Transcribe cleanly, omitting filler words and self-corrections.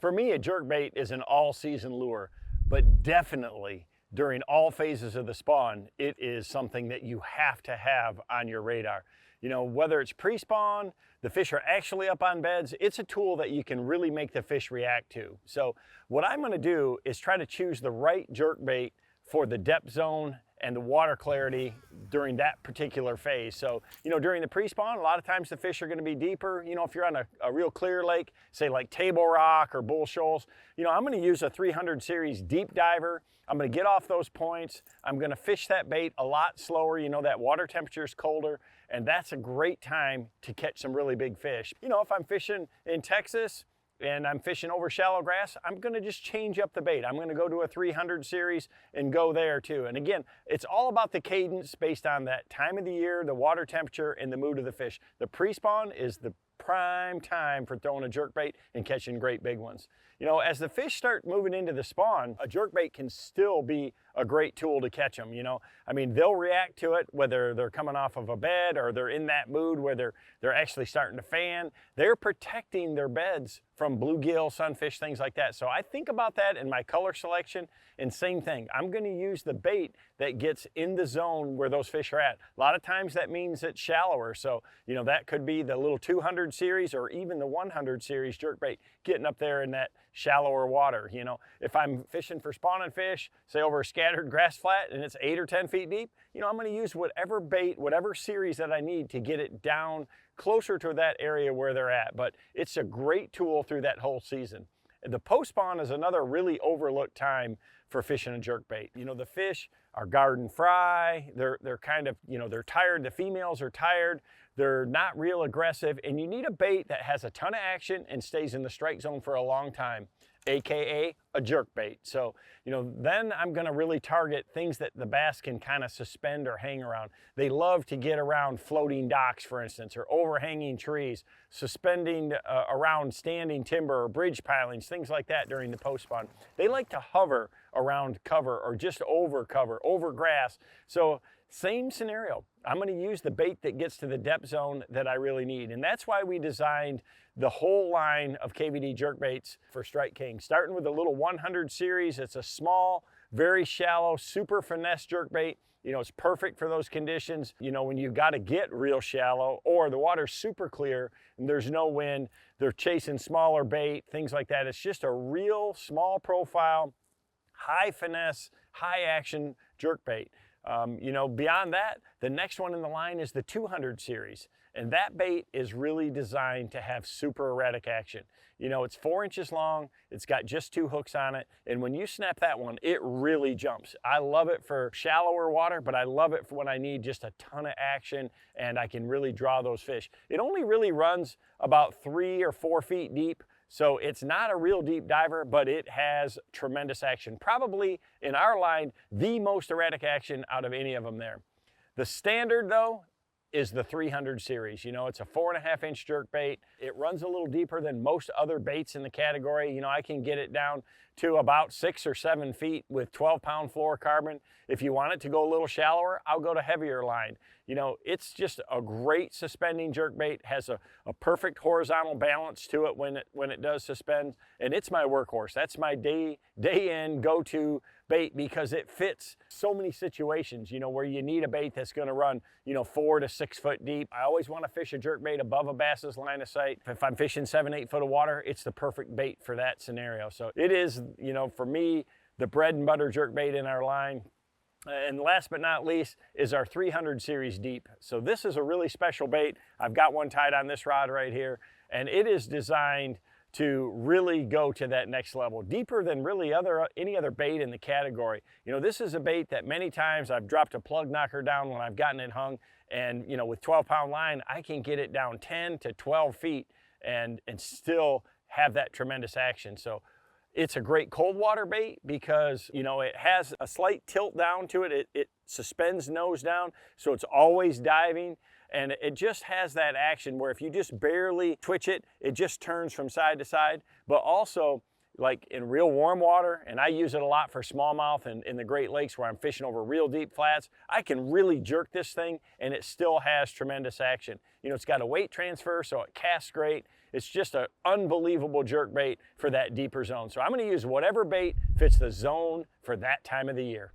For me, a jerkbait is an all-season lure, but definitely during all phases of the spawn, it is something that you have to have on your radar. You know, whether it's pre-spawn, the fish are actually up on beds, it's a tool that you can really make the fish react to. So what I'm gonna do is try to choose the right jerkbait for the depth zone and the water clarity during that particular phase. So, you know, during the pre-spawn, a lot of times the fish are gonna be deeper. You know, if you're on a real clear lake, say like Table Rock or Bull Shoals, you know, I'm gonna use a 300 series deep diver. I'm gonna get off those points. I'm gonna fish that bait a lot slower. You know, that water temperature is colder, and that's a great time to catch some really big fish. You know, if I'm fishing in Texas, and I'm fishing over shallow grass, I'm gonna just change up the bait. I'm gonna go to a 300 series and go there too. And again, it's all about the cadence based on that time of the year, the water temperature, and the mood of the fish. The pre-spawn is the prime time for throwing a jerkbait and catching great big ones. You know, as the fish start moving into the spawn, a jerkbait can still be a great tool to catch them, you know. I mean, they'll react to it whether they're coming off of a bed or they're in that mood where they're actually starting to fan. They're protecting their beds from bluegill, sunfish, things like that. So I think about that in my color selection, and same thing. I'm gonna use the bait that gets in the zone where those fish are at. A lot of times that means it's shallower. So, you know, that could be the little 200 series or even the 100 series jerkbait getting up there in that shallower water. You know, if I'm fishing for spawning fish, say over a scattered grass flat and it's 8 or 10 feet deep, you know, I'm gonna use whatever bait, whatever series that I need to get it down closer to that area where they're at. But it's a great tool through that whole season. The post-spawn is another really overlooked time for fishing a jerkbait. You know, the fish are garden fry, they're kind of, you know, they're tired, the females are tired, they're not real aggressive, and you need a bait that has a ton of action and stays in the strike zone for a long time, AKA a jerkbait. So, you know, then I'm gonna really target things that the bass can kind of suspend or hang around. They love to get around floating docks, for instance, or overhanging trees, suspending around standing timber or bridge pilings, things like that during the post-spawn. They like to hover around cover or just over cover, over grass. So same scenario. I'm gonna use the bait that gets to the depth zone that I really need. And that's why we designed the whole line of KVD jerkbaits for Strike King, starting with a little 100 series. It's a small, very shallow, super finesse jerkbait. You know, it's perfect for those conditions, you know, when you got to get real shallow or the water's super clear and there's no wind, they're chasing smaller bait, things like that. It's just a real small profile, high finesse, high action jerkbait. You know, beyond that, the next one in the line is the 200 series. And that bait is really designed to have super erratic action. You know, it's 4 inches long, it's got just 2 hooks on it, and when you snap that one, it really jumps. I love it for shallower water, but I love it for when I need just a ton of action and I can really draw those fish. It only really runs about 3 or 4 feet deep, so it's not a real deep diver, but it has tremendous action. Probably, in our line, the most erratic action out of any of them there. The standard, though, is the 300 series. You know, it's a 4.5 inch jerkbait. It runs a little deeper than most other baits in the category. You know, I can get it down to about 6 or 7 feet with 12-pound fluorocarbon. If you want it to go a little shallower, I'll go to heavier line. You know, it's just a great suspending jerkbait, has a perfect horizontal balance to it when it does suspend, and it's my workhorse. That's my day in go-to bait because it fits so many situations, you know, where you need a bait that's gonna run, you know, 4 to 6 foot deep. I always wanna fish a jerkbait above a bass's line of sight. If I'm fishing 7, 8 foot of water, it's the perfect bait for that scenario. So it is, you know, for me, the bread and butter jerkbait in our line. And last but not least is our 300 series deep. So this is a really special bait. I've got one tied on this rod right here, and it is designed to really go to that next level, deeper than really any other bait in the category. You know, this is a bait that many times I've dropped a plug knocker down when I've gotten it hung, and you know, with 12-pound line, I can get it down 10 to 12 feet and still have that tremendous action. So it's a great cold water bait because, you know, it has a slight tilt down to it. It suspends nose down, so it's always diving. And it just has that action where if you just barely twitch it, it just turns from side to side. But also, like in real warm water, and I use it a lot for smallmouth and in the Great Lakes where I'm fishing over real deep flats, I can really jerk this thing and it still has tremendous action. You know, it's got a weight transfer, so it casts great. It's just an unbelievable jerk bait for that deeper zone. So I'm going to use whatever bait fits the zone for that time of the year.